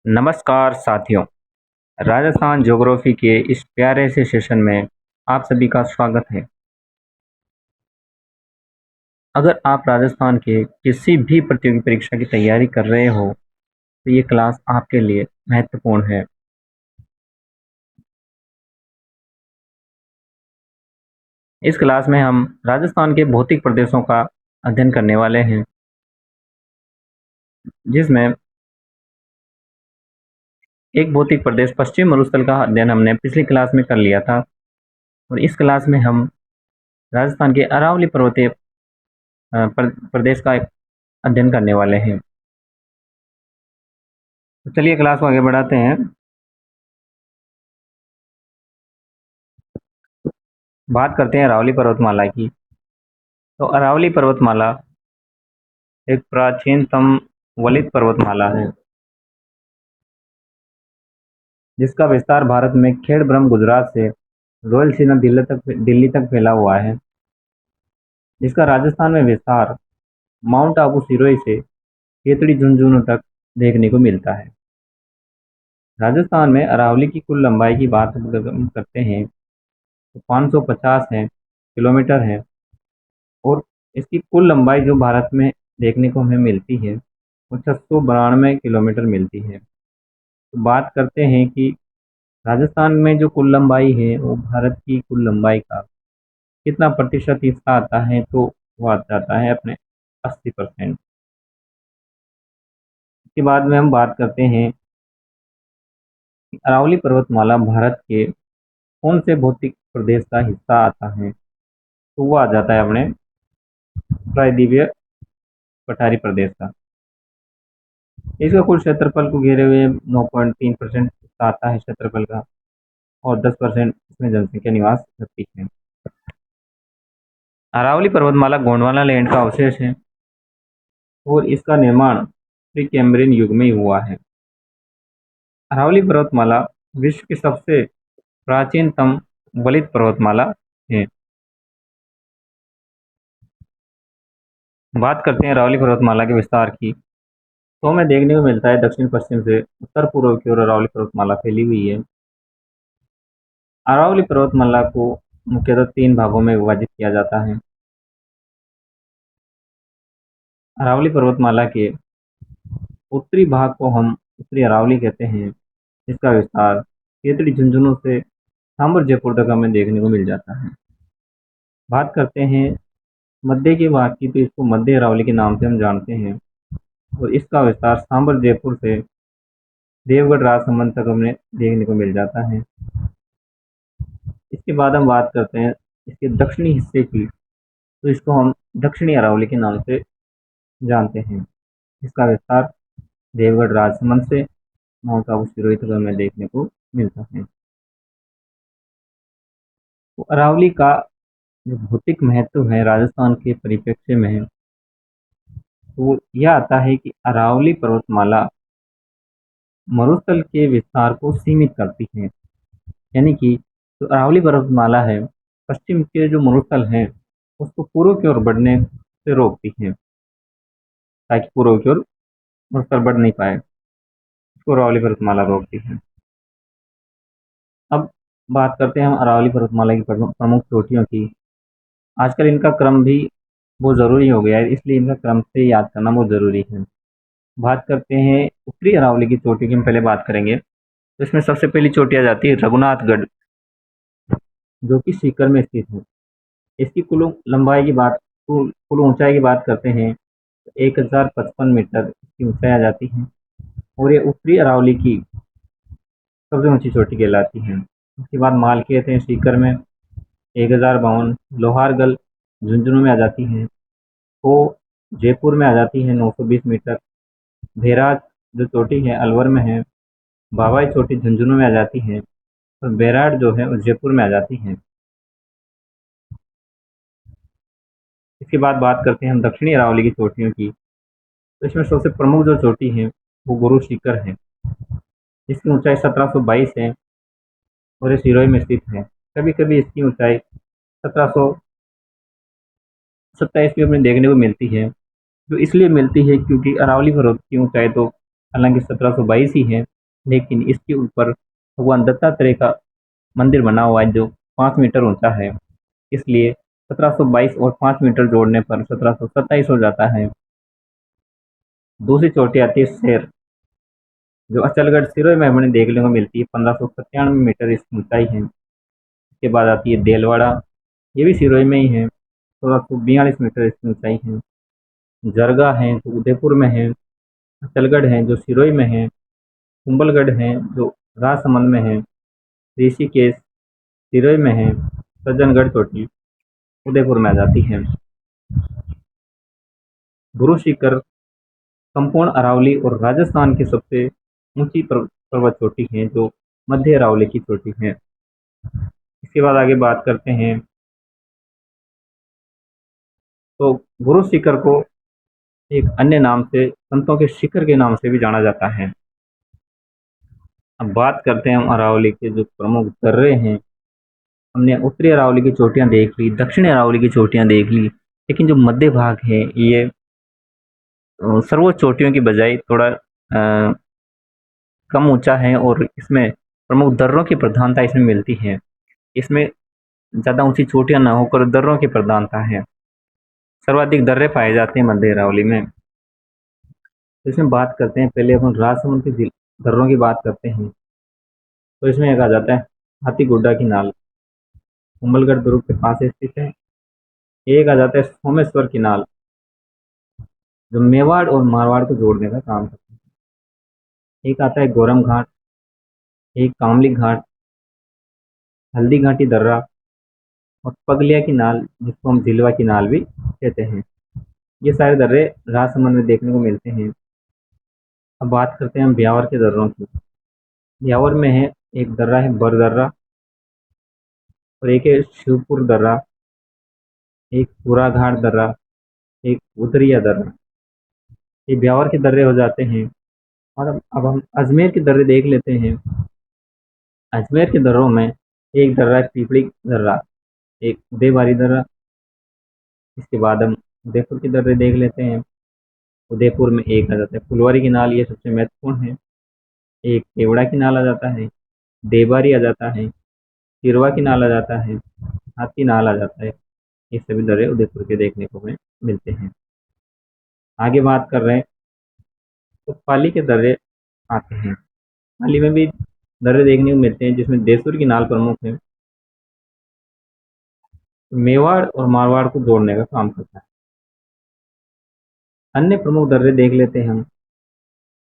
नमस्कार साथियों, राजस्थान ज्योग्राफी के इस प्यारे से सेशन में आप सभी का स्वागत है। अगर आप राजस्थान के किसी भी प्रतियोगी परीक्षा की तैयारी कर रहे हो, तो ये क्लास आपके लिए महत्वपूर्ण है। इस क्लास में हम राजस्थान के भौतिक प्रदेशों का अध्ययन करने वाले हैं, जिसमें एक भौतिक प्रदेश पश्चिम मरुस्थल का अध्ययन हमने पिछली क्लास में कर लिया था और इस क्लास में हम राजस्थान के अरावली पर्वतीय प्रदेश का अध्ययन करने वाले हैं। तो चलिए क्लास को आगे बढ़ाते हैं। बात करते हैं अरावली पर्वतमाला की। तो अरावली पर्वतमाला एक प्राचीनतम वलित पर्वतमाला है, जिसका विस्तार भारत में खेड़-ब्रह्म गुजरात से रॉयलसीमा दिल्ली तक फैला हुआ है। जिसका राजस्थान में विस्तार माउंट आबू सिरोही से केतड़ी झुंझुनू तक देखने को मिलता है। राजस्थान में अरावली की कुल लंबाई की बात हम करते हैं तो 550 किलोमीटर है और इसकी कुल लंबाई जो भारत में देखने को हमें मिलती है वो 692 किलोमीटर मिलती है। तो बात करते हैं कि राजस्थान में जो कुल लंबाई है वो भारत की कुल लंबाई का कितना प्रतिशत हिस्सा आता है, तो वो आ जाता है अपने 80%। इसके बाद में हम बात करते हैं कि अरावली पर्वतमाला भारत के कौन से भौतिक प्रदेश का हिस्सा आता है, तो वो आ जाता है अपने प्रायद्वीपीय पठारी प्रदेश का। इसका कुल क्षेत्रफल को घेरे हुए 9.3% हिस्सा आता है क्षेत्रफल का और 10% इसमें जनसंख्या निवास करती है। अरावली पर्वतमाला गोंडवाना लैंड का अवशेष है और इसका निर्माण प्री कैम्ब्रियन युग में ही हुआ है। अरावली पर्वतमाला विश्व की सबसे प्राचीनतम वलित पर्वतमाला है। बात करते हैं अरावली पर्वतमाला के विस्तार की, तो हमें देखने को मिलता है दक्षिण पश्चिम से उत्तर पूर्व की ओर अरावली पर्वतमाला फैली हुई है। अरावली पर्वतमाला को मुख्यतः 3 भागों में विभाजित किया जाता है। अरावली पर्वतमाला के उत्तरी भाग को हम उत्तरी अरावली कहते हैं, जिसका विस्तार केतड़ी झुंझुनू से सांबर जयपुर तक हमें देखने को मिल जाता है। बात करते हैं मध्य के भाग की, तो इसको मध्य अरावली के नाम से हम जानते हैं और इसका विस्तार सांबर जयपुर से देवगढ़ राजसमंद तक हमें देखने को मिल जाता है। इसके बाद हम बात करते हैं इसके दक्षिणी हिस्से की, तो इसको हम दक्षिणी अरावली के नाम से जानते हैं। इसका विस्तार देवगढ़ राजसमंद से माउंट आबू सिरोही तक हमें देखने को मिलता है। तो अरावली का जो भौतिक महत्व है राजस्थान के परिप्रेक्ष्य में, तो यह आता है कि अरावली पर्वतमाला मरुस्थल के विस्तार को सीमित करती है। यानी कि जो अरावली पर्वतमाला है, पश्चिम के जो मरुस्थल हैं उसको पूर्व की ओर बढ़ने से रोकती है, ताकि पूर्व की ओर मरुस्थल बढ़ नहीं पाए। इसको अरावली पर्वतमाला रोकती है। अब बात करते हैं हम अरावली पर्वतमाला की प्रमुख चोटियों की। आजकल इनका क्रम भी बहुत ज़रूरी हो गया है, इसलिए इनका क्रम से याद करना बहुत ज़रूरी है। बात करते हैं उत्तरी अरावली की चोटी की हम पहले बात करेंगे। तो इसमें सबसे पहली चोटी आ जाती है रघुनाथगढ़, जो कि सीकर में स्थित है। इसकी कुल लंबाई की बात कुल ऊंचाई की बात करते हैं तो 1055 मीटर की ऊंचाई आ जाती है और ये उत्तरी अरावली की सबसे ऊंची चोटी कहलाती है। उसके बाद मालखेत है सीकर में 1052, लोहारगल झुंझुनू में आ जाती है, वो जयपुर में आ जाती है 920 मीटर, भेराज जो चोटी है अलवर में है, बाबाई चोटी झुंझुनू में आ जाती है और बैराड जो है वो जयपुर में आ जाती है। इसके बाद बात करते हैं हम दक्षिणी अरावली की चोटियों की। तो इसमें सबसे प्रमुख जो चोटी है वो गुरु शिखर है, जिसकी ऊंचाई 1722 है और ये सिरोही में स्थित है। कभी कभी इसकी ऊंचाई 1727 भी हमें देखने को मिलती है, जो इसलिए मिलती है क्योंकि अरावली पर्वत की ऊंचाई तो हालांकि 1722 ही है, लेकिन इसके ऊपर भगवान दत्तात्रेय का मंदिर बना हुआ है जो 5 मीटर ऊंचा है। इसलिए 1722 और 5 मीटर जोड़ने पर 1727 हो जाता है। दूसरी चोटी आती है शेर, जो अचलगढ़ सिरोही में हमें देखने को मिलती है। 1597 मीटर इसकी ऊंचाई है। इसके बाद आती है देलवाड़ा, ये भी सिरोही में ही है। 1642 मीटर इसकी ऊंचाई है। जरगा है जो उदयपुर में है। अचलगढ़ है जो सिरोही में है। कुंभलगढ़ है जो राजसमंद में है। ऋषिकेश सिरोही में है। सज्जनगढ़ चोटी उदयपुर में आ जाती है। गुरु शिखर संपूर्ण अरावली और राजस्थान की सबसे ऊंची पर्वत चोटी है जो मध्य अरावली की चोटी है। इसके बाद आगे बात करते हैं, तो गुरु शिखर को एक अन्य नाम से संतों के शिखर के नाम से भी जाना जाता है। अब बात करते हैं हम अरावली के जो प्रमुख दर्रे हैं। हमने उत्तरी अरावली की चोटियां देख ली, दक्षिणी अरावली की चोटियां देख ली, लेकिन जो मध्य भाग है ये सर्वोच्च चोटियों की बजाय थोड़ा कम ऊंचा है और इसमें प्रमुख दर्रों की प्रधानता इसमें मिलती है। इसमें ज़्यादा ऊंची चोटियां न होकर दर्रों की प्रधानता है। सर्वाधिक दर्रे पाए जाते हैं मध्य अरावली में। तो इसमें बात करते हैं, पहले अपन राजसमंद के दर्रों की बात करते हैं। तो इसमें एक आ जाता है हाथीगुड्डा की नाल, कुंभलगढ़ दुर्ग के पास स्थित है। एक आ जाता है सोमेश्वर की नाल, जो मेवाड़ और मारवाड़ को जोड़ने का काम करता है। एक आता है गोरम घाट, एक कामली घाट, हल्दी घाटी दर्रा और पगलिया की नाल, जिसको हम झिलवा की नाल भी कहते हैं। ये सारे दर्रे राजसमंद में देखने को मिलते हैं। अब बात करते हैं हम ब्यावर के दर्रों की। ब्यावर में है एक दर्रा है बर दर्रा और एक है शिवपुर दर्रा, एक पूरा घाट दर्रा, एक उतरिया दर्रा। ये ब्यावर के दर्रे हो जाते हैं। और अब हम अजमेर के दर्रे देख लेते हैं। अजमेर के दर्रों में एक दर्रा है पीपड़ी दर्रा, एक देवारी दर्रा। इसके बाद हम उदयपुर के दर्रे देख लेते हैं। उदयपुर में एक आ जाता है फुलवारी की नाल, ये सबसे महत्वपूर्ण है। एक केवड़ा की नाल आ जाता है, देवारी आ जाता है, तिरवा की नाल आ जाता है, हाथी नाल आ जाता है। ये सभी दर्रे उदयपुर के देखने को हमें मिलते हैं। आगे बात कर रहे हैं, तो पाली के दर्रे आते हैं। पाली में भी दर्रे देखने को मिलते हैं, जिसमें देसुर की नाल प्रमुख है। मेवाड़ और मारवाड़ को जोड़ने का काम करता है। अन्य प्रमुख दर्रे देख लेते हैं हम,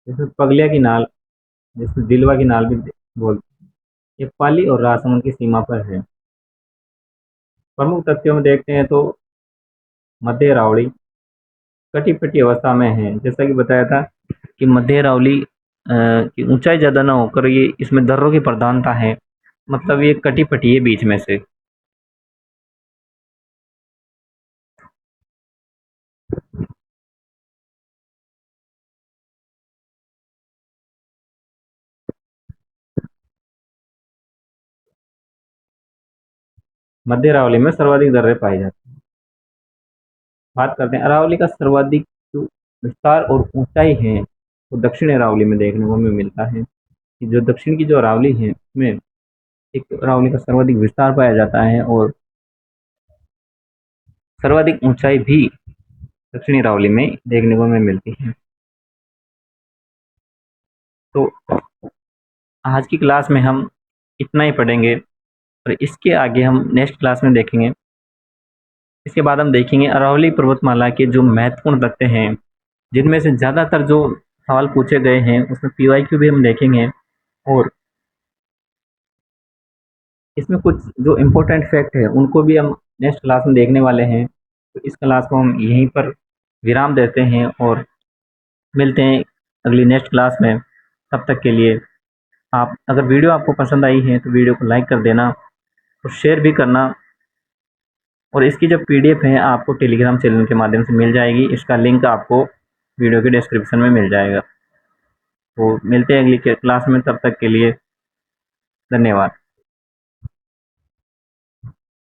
जिसमें पगलिया की नाल, जिसमें दिलवा की नाल भी बोलते हैं। ये पाली और राजसमंद की सीमा पर है। प्रमुख तथ्यों में देखते हैं तो मध्य अरावली कटी पटी अवस्था में है। जैसा कि बताया था कि मध्य अरावली की ऊंचाई ज़्यादा ना होकर ये इसमें दर्रों की प्रधानता है, मतलब ये कटी पटी है बीच में से। मध्य अरावली में सर्वाधिक दर्रे पाए जाते हैं। बात करते हैं अरावली का सर्वाधिक जो विस्तार और ऊंचाई है वो दक्षिण अरावली में देखने को हमें मिलता है। कि जो दक्षिण की जो अरावली है उसमें एक अरावली का सर्वाधिक विस्तार पाया जाता है और सर्वाधिक ऊंचाई भी दक्षिणी अरावली में देखने को हमें मिलती है। तो आज की क्लास में हम इतना ही पढ़ेंगे और इसके आगे हम नेक्स्ट क्लास में देखेंगे। इसके बाद हम देखेंगे अरावली पर्वतमाला के जो महत्वपूर्ण तथ्य हैं, जिनमें से ज़्यादातर जो सवाल पूछे गए हैं उसमें PYQ भी हम देखेंगे और इसमें कुछ जो इम्पोर्टेंट फैक्ट है उनको भी हम नेक्स्ट क्लास में देखने वाले हैं। तो इस क्लास को हम यहीं पर विराम देते हैं और मिलते हैं अगली नेक्स्ट क्लास में। तब तक के लिए आप, अगर वीडियो आपको पसंद आई है तो वीडियो को लाइक कर देना और शेयर भी करना। और इसकी जो PDF है आपको टेलीग्राम चैनल के माध्यम से मिल जाएगी। इसका लिंक आपको वीडियो के डिस्क्रिप्शन में मिल जाएगा। तो मिलते हैं अगली क्लास में, तब तक के लिए धन्यवाद।